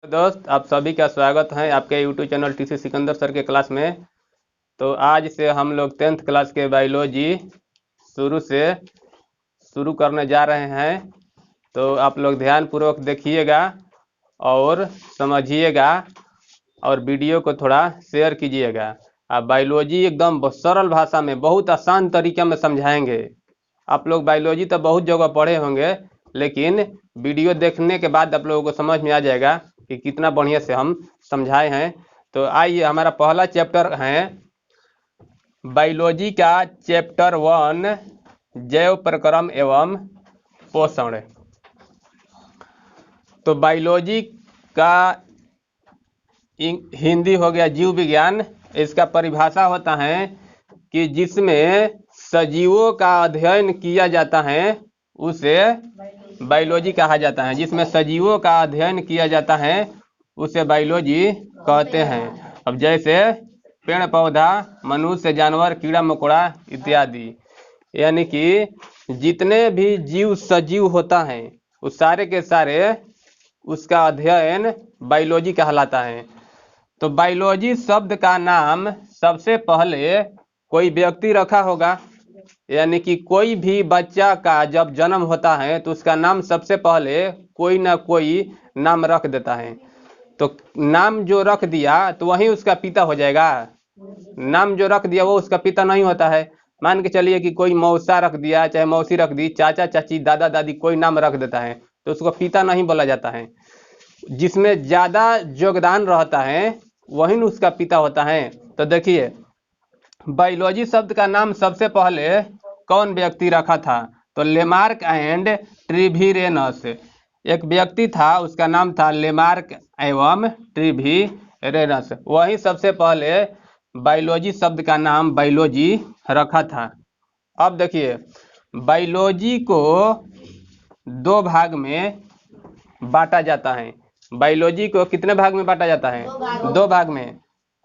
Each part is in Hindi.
दोस्त, आप सभी का स्वागत है आपके YouTube channel TC Sikandar sir के क्लास में। तो आज से हम लोग 10th क्लास के बायोलॉजी शुरू करने जा रहे हैं। तो आप लोग ध्यान पूर्वक देखिएगा और समझिएगा और वीडियो को थोड़ा शेयर कीजिएगा। आप बायोलॉजी एकदम सरल भाषा में बहुत आसान तरीके में समझाएंगे। आप लोग बायोलॉजी तो बहुत जगह पढ़े होंगे, लेकिन वीडियो देखने के बाद आप लोगों को समझ में आ जाएगा कि कितना बढ़िया से हम समझाए हैं। तो आइए, हमारा पहला चैप्टर है बायोलॉजी का चैप्टर 1, जैव प्रक्रम एवं पोषण। तो बायोलॉजी का हिंदी हो गया जीव विज्ञान। इसका परिभाषा होता है कि जिसमें सजीवों का अध्ययन किया जाता है उसे बायोलॉजी कहा जाता है। जिसमें सजीवों का अध्ययन किया जाता है उसे बायोलॉजी कहते हैं। अब जैसे पेड़ पौधा, मनुष्य, जानवर, कीड़ा मकोड़ा इत्यादि, यानी कि जितने भी जीव सजीव होता है उस सारे के सारे उसका अध्ययन बायोलॉजी कहलाता है। तो बायोलॉजी शब्द का नाम सबसे पहले कोई व्यक्ति रखा होगा, यानी कि कोई भी बच्चा का जब जन्म होता है तो उसका नाम सबसे पहले कोई ना कोई नाम रख देता है। तो नाम जो रख दिया तो वही उसका पिता हो जाएगा। नाम जो रख दिया वो उसका पिता नहीं होता है। मान के चलिए कि कोई मौसा रख दिया, चाहे मौसी रख दी, चाचा चाची, दादा दादी, कोई नाम रख देता है तो उसको पिता नहीं बोला जाता है। जिसमें ज्यादा योगदान रहता है वही उसका पिता होता है। तो देखिए, बायोलॉजी शब्द का नाम सबसे पहले कौन व्यक्ति रखा था? तो लेमार्क एंड ट्रिविरेनस एक व्यक्ति था, उसका नाम था लेमार्क एवं ट्रिविरेनस। वही सबसे पहले बायोलॉजी शब्द का नाम बायोलॉजी रखा था। अब देखिए, बायोलॉजी को दो भाग में बांटा जाता है। बायोलॉजी को कितने भाग में बांटा जाता है? दो भाग में।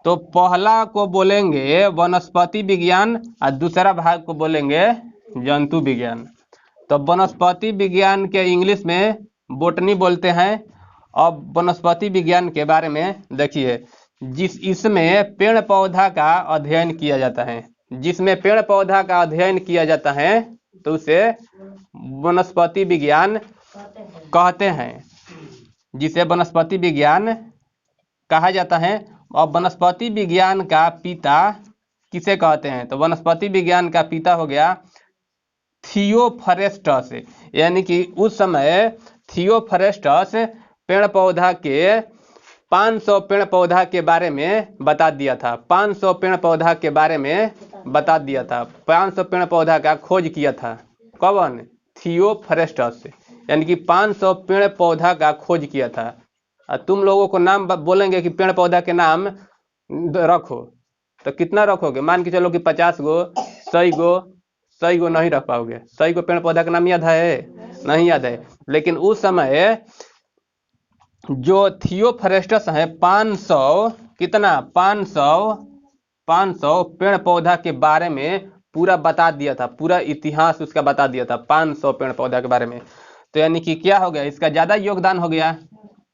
तो पहला को बोलेंगे वनस्पति विज्ञान और दूसरा भाग को बोलेंगे जंतु विज्ञान। तो वनस्पति विज्ञान के इंग्लिश में बोटनी बोलते हैं। अब वनस्पति विज्ञान के बारे में देखिए, इसमें पेड़ पौधा का अध्ययन किया जाता है। जिसमें पेड़ पौधा का अध्ययन किया जाता है तो उसे वनस्पति विज्ञान कहते हैं, जिसे वनस्पति विज्ञान कहा जाता है। और वनस्पति विज्ञान का पिता किसे कहते हैं? तो वनस्पति विज्ञान का पिता हो गया थियोफ्रेस्टस। यानी कि उस समय थियोफ्रेस्टस पेड़ पौधा के 500 पेड़ पौधा के बारे में बता दिया था। 500 पेड़ पौधा के बारे में बता दिया था। 500 पेड़ पौधा का खोज किया था। कौन? थियोफ्रेस्टस। यानी कि 500 पेड़ पौधा का खोज किया था। तुम लोगों को नाम बोलेंगे कि पेड़ पौधा के नाम रखो, तो कितना रखोगे? मान के चलो कि 50 गो, 100 गो नहीं रख पाओगे। 100 गो पेड़ पौधा का नाम याद है? नहीं याद है। लेकिन उस समय जो थियोफ्रेस्टस है 500 कितना 500 पेड़ पौधा के बारे में पूरा बता दिया था। पूरा इतिहास उसका बता दिया था 500 पेड़ पौधा के बारे में। तो यानी कि क्या हो गया? इसका ज्यादा योगदान हो गया।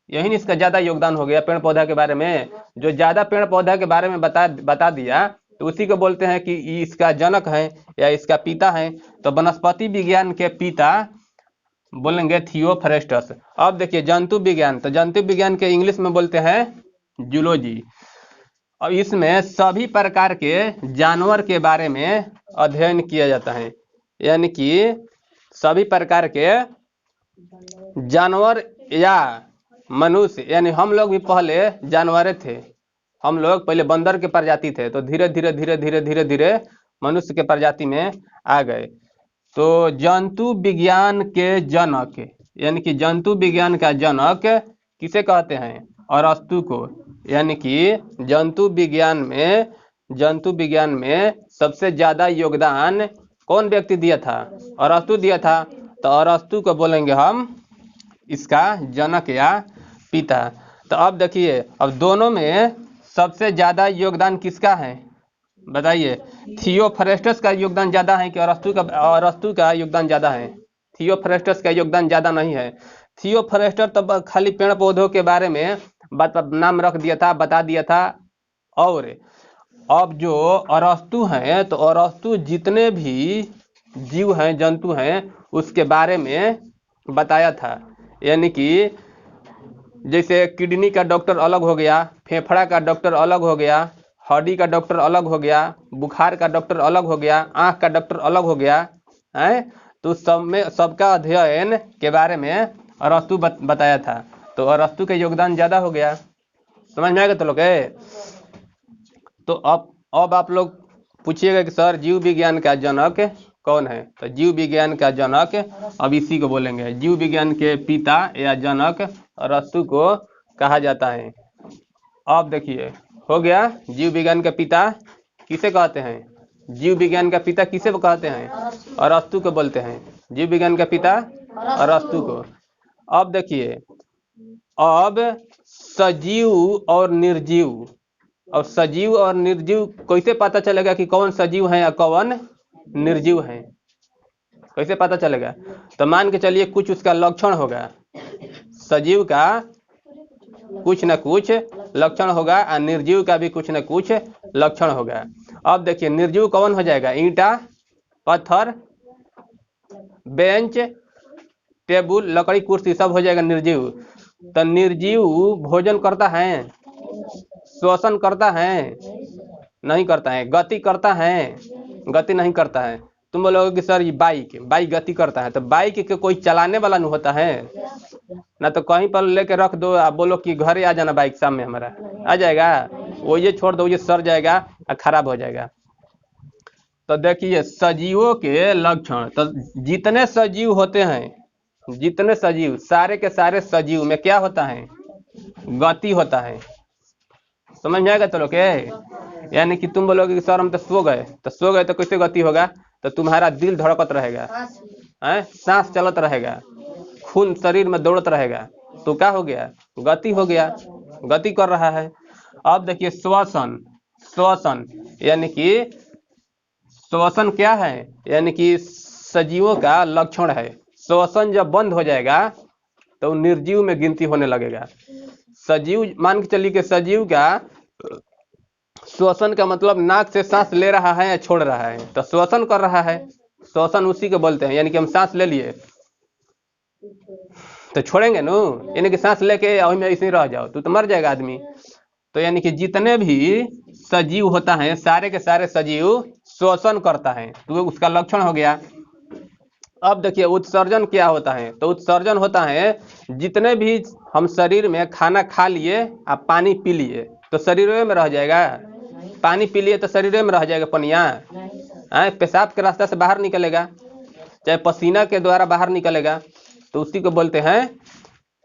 यही इसका ज्यादा योगदान हो गया पेड़ पौधा के बारे में। जो ज्यादा पेड़ पौधा के बारे में बता दिया तो उसी को बोलते हैं कि इसका जनक है या इसका पिता है। तो वनस्पति विज्ञान के पिता बोलेंगे थियोफ्रेस्टस। अब देखिए जंतु विज्ञान। तो जंतु विज्ञान के इंग्लिश में बोलते हैं जूलॉजी। और इसमें सभी प्रकार के जानवर के बारे में अध्ययन किया जाता है। यानी कि सभी प्रकार के जानवर या मनुष्य, यानी हम लोग भी पहले जानवर थे। हम लोग पहले बंदर के प्रजाति थे, तो धीरे धीरे धीरे धीरे धीरे धीरे मनुष्य के प्रजाति में आ गए। तो जंतु विज्ञान के जनक, यानी कि जंतु विज्ञान का जनक किसे कहते हैं? अरस्तु को। यानी कि जंतु विज्ञान में सबसे ज्यादा योगदान कौन व्यक्ति दिया था? अरस्तु दिया था। तो अरस्तु को बोलेंगे हम इसका जनक या पिता। तो अब देखिए, अब दोनों में सबसे ज्यादा योगदान किसका है बताइए? थियोफ्रेस्टस का योगदान ज्यादा है कि अरस्तु का योगदान ज्यादा है? थियोफ्रेस्टस का योगदान ज्यादा नहीं है। थियोफ्रेस्टर तो खाली पेड़ पौधों के बारे में नाम रख दिया था, बता दिया था। और अब जो अरस्तु हैं, तो अरस्तु जितने भी जीव हैं, जंतु हैं, उसके बारे में बताया था। यानी कि जैसे किडनी का डॉक्टर अलग हो गया, फेफड़ा का डॉक्टर अलग हो गया, हड्डी का डॉक्टर अलग हो गया, बुखार का डॉक्टर अलग हो गया, आँख का डॉक्टर अलग हो गया है। तो सब में सबका अध्ययन के बारे में अरस्तु बताया था। तो अरस्तु के योगदान ज़्यादा हो गया। समझ में आएगा तो लोग है। तो अब आप लोग पूछिएगा कि सर जीव विज्ञान का जनक कौन है। तो जीव विज्ञान का जनक अब इसी को बोलेंगे। जीव विज्ञान के पिता या जनक अरस्तु को कहा जाता है। अब देखिए हो गया, जीव विज्ञान का पिता किसे कहते हैं। जीव विज्ञान का पिता किसे कहते हैं? अरस्तु को बोलते हैं। जीव विज्ञान का पिता अरस्तु को। अब देखिए, अब सजीव और निर्जीव, अब सजीव और निर्जीव कैसे पता चलेगा कि कौन सजीव है या कौन निर्जीव है? कैसे पता चलेगा? तो मान के चलिए कुछ उसका लक्षण होगा। सजीव का कुछ न कुछ लक्षण होगा और निर्जीव का भी कुछ न कुछ लक्षण होगा। अब देखिए निर्जीव कौन हो जाएगा? ईंटा, पत्थर, बेंच, टेबुल, लकड़ी, कुर्सी सब हो जाएगा निर्जीव। तो निर्जीव भोजन करता है, श्वसन करता है? नहीं करता है। गति करता है? गति नहीं करता है। तुम बोलोगे कि सर ये बाइक गति करता है। तो बाइक के कोई चलाने वाला नहीं होता है ना। तो कहीं पर लेके रख दो, आप बोलो कि घरे आ जाना बाइक सामने, हमारा आ जाएगा? वो ये छोड़ दो, ये सड़ जाएगा और खराब हो जाएगा। तो देखिए सजीवों के लक्षण, तो जितने सजीव होते हैं, जितने सजीव, सारे के सारे सजीव में क्या होता है? गति होता है। समझ में आएगा तो लोग? यानी कि तुम बोलोगे कि सर हम तो सो गए, तो कैसे गति होगा? तो तुम्हारा दिल धड़कत रहेगा, सांस चलत रहेगा, खून शरीर में दौड़त रहेगा, तो क्या हो गया? गति हो गया, गति कर रहा है। अब देखिए श्वसन यानी कि श्वसन क्या है? यानी कि सजीवों का लक्षण है। श्वसन जब बंद हो जाएगा तो निर्जीव में गिनती होने लगेगा। सजीव, मान के चलिए कि सजीव का श्वसन का मतलब नाक से सांस ले रहा है या छोड़ रहा है, तो श्वसन कर रहा है। श्वसन उसी को बोलते हैं। यानी कि हम सांस ले लिए तो छोड़ेंगे नो, यानी कि सांस लेके वही में ऐसे ही रह जाओ तो मर जाएगा आदमी। तो यानी कि जितने भी सजीव होता है, सारे के सारे सजीव श्वसन करता है, तो उसका लक्षण हो गया। अब देखिए उत्सर्जन क्या होता है? तो उत्सर्जन होता है जितने भी हम शरीर में खाना खा लिए और पानी पी लिए तो शरीर में रह जाएगा। पानी पी लिए तो शरीर में रह जाएगा पनिया, पेशाब के रास्ते से बाहर निकलेगा, चाहे पसीना के द्वारा बाहर निकलेगा, तो उसी को बोलते हैं,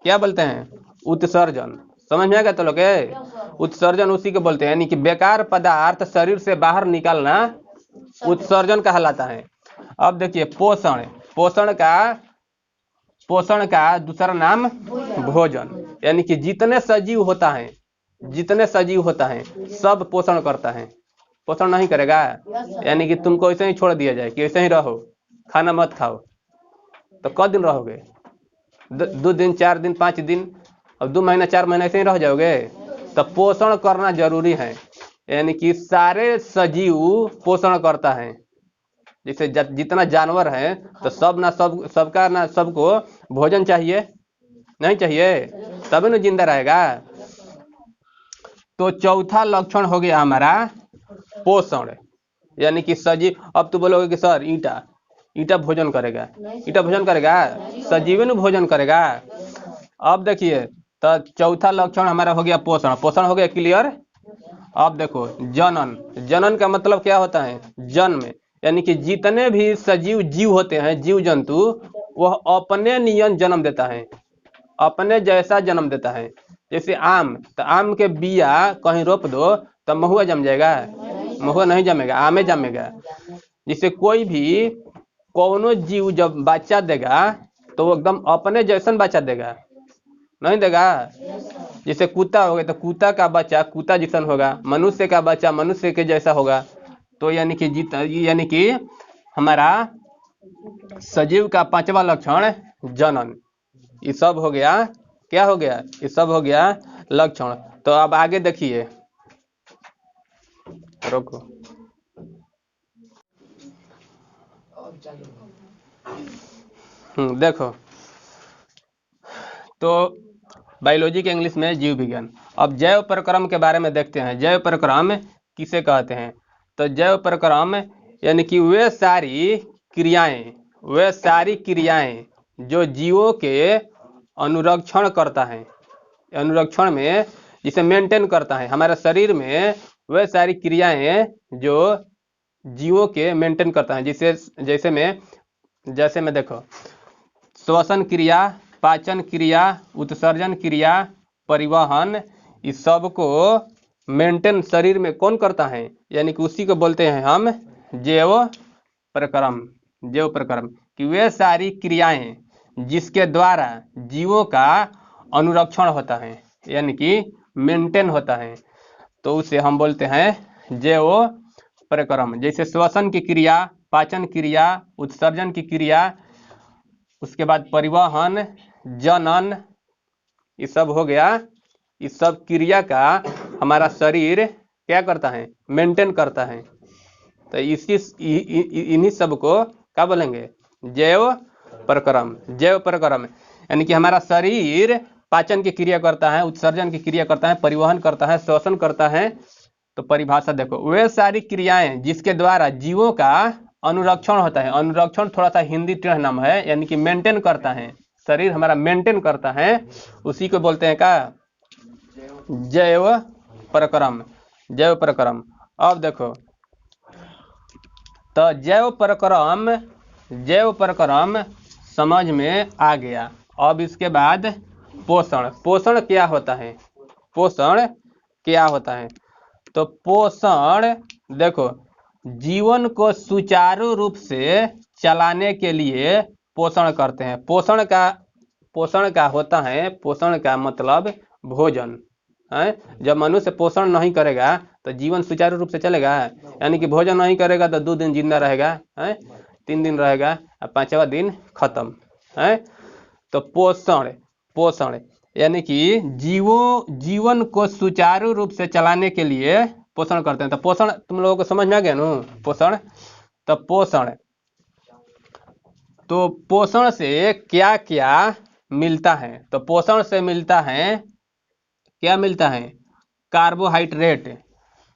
क्या बोलते हैं? उत्सर्जन। समझ में आएगा तो लोग? उत्सर्जन उसी को बोलते हैं। यानी कि बेकार पदार्थ शरीर से बाहर निकालना उत्सर्जन कहलाता है। अब देखिए पोषण का दूसरा नाम भोजन। यानी कि जितने सजीव होता है सब पोषण करता है। पोषण नहीं करेगा? यानी कि तुमको ऐसे ही छोड़ दिया जाए कि ऐसे ही रहो, खाना मत खाओ, तो कब दिन रहोगे? 2 दिन, 4 दिन, 5 दिन, अब 2 महीना 4 महीना ऐसे ही रह जाओगे? तो पोषण करना जरूरी है। यानी कि सारे सजीव पोषण करता है। जैसे जितना जानवर है तो सबका ना सबको भोजन चाहिए, नहीं चाहिए? तभी ना जिंदा रहेगा। तो चौथा लक्षण हो गया हमारा पोषण। यानी कि सजीव, अब तो बोलोगे कि सर ईंटा भोजन करेगा, सजीव न भोजन करेगा। अब देखिए तो चौथा लक्षण हमारा हो गया पोषण हो गया, क्लियर। अब देखो जनन का मतलब क्या होता है? जन्म। यानी कि जितने भी सजीव जीव होते हैं, जीव जंतु, वह अपने नियन जन्म देता है, अपने जैसा जन्म देता है। जैसे आम, तो आम के बिया कहीं रोप दो तो महुआ जम जाएगा? महुआ नहीं जमेगा, आमे जमेगा। जैसे कोई भी कोनो जीव जब बच्चा देगा तो वो एकदम अपने जैसन बच्चा देगा, नहीं देगा? जैसे कुत्ता हो गया तो कुत्ता का बच्चा कुत्ता जैसन होगा, मनुष्य का बच्चा मनुष्य के जैसा होगा। तो यानी कि हमारा सजीव का 5वां लक्षण जनन। ये सब हो गया, क्या हो गया, ये सब हो गया लक्षण। तो अब आगे देखिए, रोको, देखो तो बायोलॉजी के इंग्लिश में जीव विज्ञान। अब जैव प्रक्रम के बारे में देखते हैं। जैव प्रक्रम किसे कहते हैं? तो जैव प्रक्रम यानी कि वे सारी क्रियाएं जो जीवों के अनुरक्षण करता है, अनुरक्षण में जिसे मेंटेन करता है हमारे शरीर में, वे सारी क्रियाएं जो जीवों के मेंटेन करता है। जैसे में देखो, श्वसन क्रिया, पाचन क्रिया, उत्सर्जन क्रिया, परिवहन, इस सब को मेंटेन शरीर में कौन करता है? यानी कि उसी को बोलते हैं हम जैव प्रक्रम। जैव प्रक्रम कि वे सारी क्रियाएं जिसके द्वारा जीवों का अनुरक्षण होता है, यानी कि मेंटेन होता है, तो उसे हम बोलते हैं जैव प्रक्रम। जैसे श्वसन की क्रिया, पाचन क्रिया, उत्सर्जन की क्रिया, उसके बाद परिवहन, जनन, ये सब हो गया। इस सब क्रिया का हमारा शरीर क्या करता है? मेंटेन करता है। तो इन्हीं सब को क्या बोलेंगे? जैव प्रक्रम। जैव प्रक्रम यानी कि हमारा शरीर पाचन की क्रिया करता है, उत्सर्जन की क्रिया करता है, परिवहन करता है, श्वसन करता है। तो परिभाषा देखो, वे सारी क्रियाएं जिसके द्वारा जीवों का अनुरक्षण होता है। अनुरक्षण थोड़ा सा हिंदी टेढ़ नाम है, यानी कि मेंटेन करता है, शरीर हमारा मेंटेन करता है, उसी को बोलते हैं का जैव प्रक्रम। जैव प्रक्रम। अब देखो, तो जैव प्रक्रम समझ में आ गया। अब इसके बाद पोषण। पोषण क्या होता है? पोषण क्या होता है? तो पोषण देखो, जीवन को सुचारू रूप से चलाने के लिए पोषण करते हैं। पोषण का होता है, पोषण का मतलब भोजन है। जब मनुष्य पोषण नहीं करेगा तो जीवन सुचारू रूप से चलेगा? यानी कि भोजन नहीं करेगा तो 2 दिन जिंदा रहेगा है, 3 दिन रहेगा और 5वां दिन खत्म है। तो पोषण यानी कि जीवन को सुचारू रूप से चलाने के लिए पोषण करते हैं। तो पोषण तुम लोगों को समझ में आ गया ना? पोषण, तो पोषण से क्या क्या मिलता है? तो पोषण से मिलता है, क्या मिलता है? कार्बोहाइड्रेट।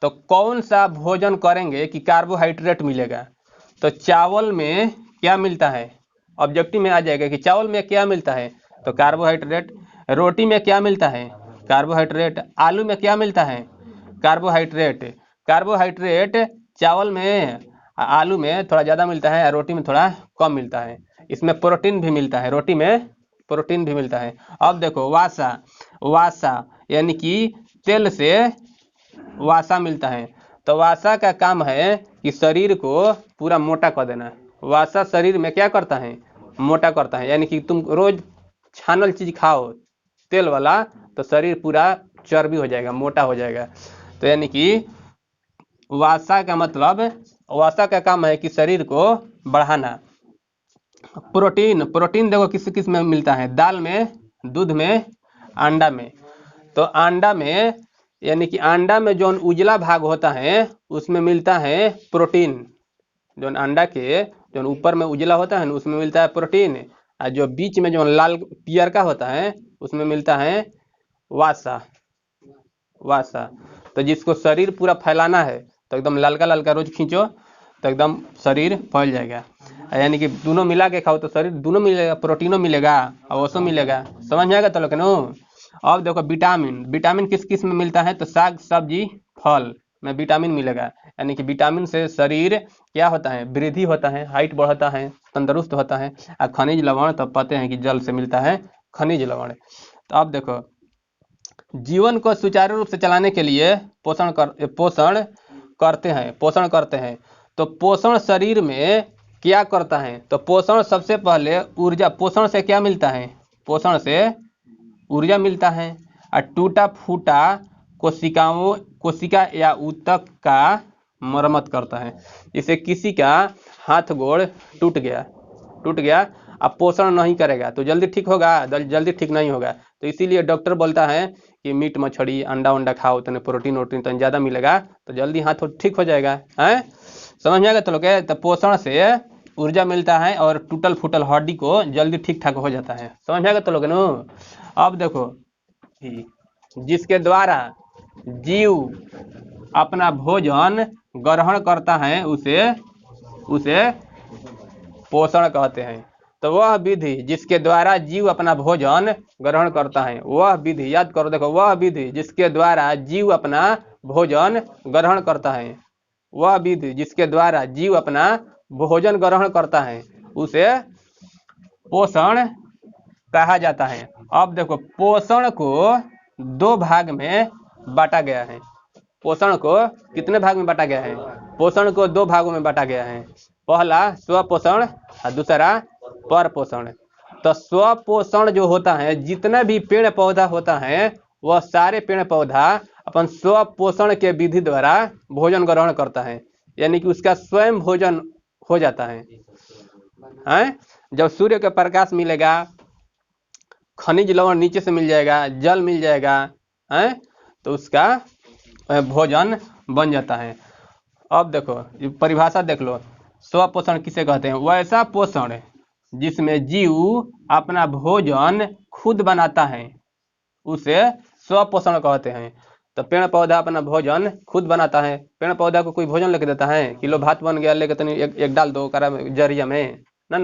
तो कौन सा भोजन करेंगे कि कार्बोहाइड्रेट मिलेगा? तो चावल में क्या मिलता है? ऑब्जेक्टिव में आ जाएगा कि चावल में क्या मिलता है? तो कार्बोहाइड्रेट। रोटी में क्या मिलता है? कार्बोहाइड्रेट। आलू में क्या मिलता है? कार्बोहाइड्रेट चावल में, आलू में थोड़ा ज़्यादा मिलता है, रोटी में थोड़ा कम मिलता है। इसमें प्रोटीन भी मिलता है, रोटी में प्रोटीन भी मिलता है। अब देखो, वासा यानी कि तेल से वासा मिलता है। तो वासा का काम है कि शरीर को पूरा मोटा कर देना। वासा शरीर में क्या करता है? मोटा करता है। यानी कि तुम रोज छानल चीज खाओ तेल वाला, तो शरीर पूरा चर्बी हो जाएगा, मोटा हो जाएगा। तो यानी कि वासा का काम है कि शरीर को बढ़ाना। प्रोटीन देखो किस किस में मिलता है? दाल में, दूध में, अंडा में। तो अंडा में, यानी कि अंडा में जो उजला भाग होता है उसमें मिलता है प्रोटीन। जो अंडा के जो ऊपर में उजला होता है ना, उसमें मिलता है प्रोटीन। और जो बीच में जो लाल पियर का होता है उसमें मिलता है वासा। तो जिसको शरीर पूरा फैलाना है तो एकदम ललका रोज खींचो तो एकदम शरीर फैल जाएगा। यानी कि दोनों मिला के खाओ तो शरीर दोनों मिलेगा, प्रोटीनों मिलेगा और वसो मिलेगा। समझ में आएगा तो लोग नो? अब देखो, विटामिन किस किस में मिलता है? तो साग सब्जी फल में विटामिन मिलेगा। यानी कि विटामिन से शरीर क्या होता है? वृद्धि होता है, हाइट बढ़ता है, तंदुरुस्त होता है। और खनिज लवण तो पते हैं कि जल से मिलता है खनिज लवण। तो अब देखो, जीवन को सुचारू रूप से चलाने के लिए पोषण करते हैं। तो पोषण शरीर में क्या करता है? तो पोषण सबसे पहले ऊर्जा। पोषण से क्या मिलता है? पोषण से ऊर्जा मिलता है। और टूटा फूटा कोशिका या ऊतक का मरम्मत करता है। जैसे किसी का हाथ गोड़ टूट गया अब पोषण नहीं करेगा तो जल्दी ठीक होगा? जल्दी ठीक नहीं होगा। तो इसीलिए डॉक्टर बोलता है कि मीट मछली अंडा उंडा खाओ, तो प्रोटीन वोटीन तो ज़्यादा मिलेगा तो जल्दी हाथ ठीक हो जाएगा। है समझ में आएगा तो लोग? तो पोषण से ऊर्जा मिलता है और टूटल फूटल हड्डी को जल्दी ठीक ठाक हो जाता है। समझ में आएगा तो लोग नो? अब देखो, जिसके द्वारा जीव अपना भोजन ग्रहण करता है उसे पोषण कहते हैं। तो वह विधि जिसके द्वारा जीव अपना भोजन ग्रहण करता है, वह विधि याद करो, देखो, वह विधि जिसके द्वारा जीव अपना भोजन ग्रहण करता है, वह विधि जिसके द्वारा जीव अपना भोजन ग्रहण करता है उसे पोषण कहा जाता है। अब देखो, पोषण को 2 भाग में बांटा गया है। पोषण को कितने भाग में बांटा गया है? पोषण को 2 भागों में बांटा गया है। पहला स्वपोषण और दूसरा पर पोषण। तो स्वपोषण जो होता है, जितना भी पेड़ पौधा होता है वह सारे पेड़ पौधा अपन स्वपोषण के विधि द्वारा भोजन ग्रहण करता है, यानी कि उसका स्वयं भोजन हो जाता है। जब सूर्य का प्रकाश मिलेगा, खनिज लवण नीचे से मिल जाएगा, जल मिल जाएगा, तो उसका भोजन बन जाता है। अब देखो परिभाषा देख लो, स्वपोषण किसे कहते हैं? वैसा पोषण जिसमें जीव अपना भोजन खुद बनाता है उसे स्वपोषण कहते हैं। तो पेड़ पौधा अपना भोजन खुद बनाता है। पेड़ पौधा को कोई भोजन लेके देता है? किलो भात बन गया, लेके तनी एक डाल दो जरिया में ना,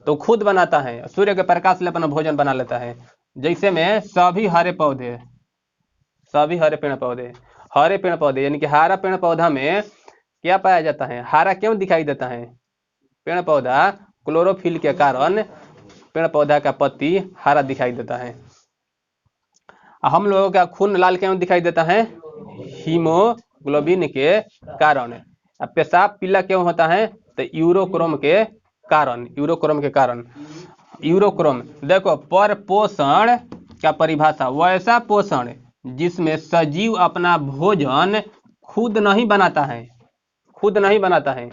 तो खुद बनाता है। सूर्य के प्रकाश से अपना भोजन बना लेता है। जैसे में सभी हरे पेड़ पौधे यानी कि हरा पेड़ पौधा में क्या पाया जाता है? हरा क्यों दिखाई देता है? पेड़ पौधा क्लोरोफिल के कारण पेड़ पौधा का पत्ती हरा दिखाई देता है। हम लोगों का खून लाल क्यों दिखाई देता है? हीमोग्लोबिन के कारण। पेशाब पीला क्यों होता है? तो यूरोक्रोम के कारण। यूरोक्रोम देखो, पर पोषण का परिभाषा वैसा पोषण जिसमें सजीव अपना भोजन खुद नहीं बनाता है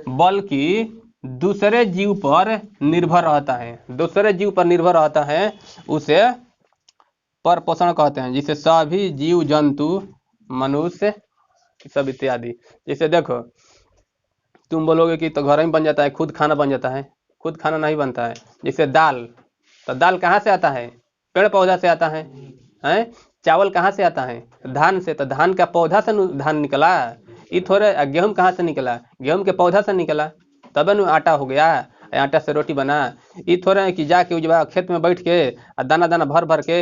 बल्कि दूसरे जीव पर निर्भर रहता है, उसे पर पोषण कहते हैं। जिसे सभी जीव जंतु, मनुष्य सब इत्यादि। जैसे देखो, तुम बोलोगे कि तो घर में बन जाता है, खुद खाना बन जाता है। खुद खाना नहीं बनता है। जैसे दाल, तो दाल कहाँ से आता है? पेड़ पौधा से आता है। चावल कहाँ से आता है? धान से। तो धान का पौधा से धान निकला। ये थोड़े गेहूं कहाँ से निकला? गेहूं के पौधा से निकला, तब न आटा हो गया, आटा से रोटी बना। ये थोड़े कि जाके उजवा खेत में बैठ के दाना दाना भर के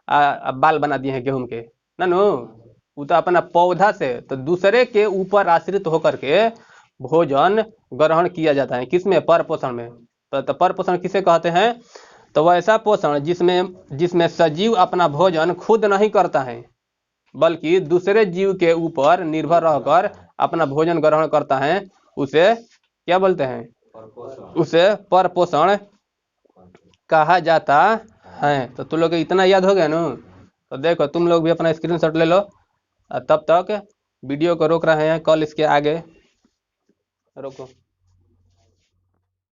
बाल बना दिए हैं गेहूं के ना। वो तो अपना पौधा से, तो दूसरे के ऊपर आश्रित होकर के भोजन ग्रहण किया जाता है। किसमें? पर पोषण में। तो पर पोषण किसे कहते हैं? तो वैसा पोषण जिसमें सजीव अपना भोजन खुद नहीं करता है बल्कि दूसरे जीव के ऊपर निर्भर रहकर अपना भोजन ग्रहण करता है, उसे क्या बोलते हैं? उसे पर पोषण कहा जाता है। तो तुम लोग इतना याद हो गया ना? तो देखो, तुम लोग भी अपना स्क्रीनशॉट ले लो। तब तक वीडियो को रोक रहे हैं, कल इसके आगे रोको।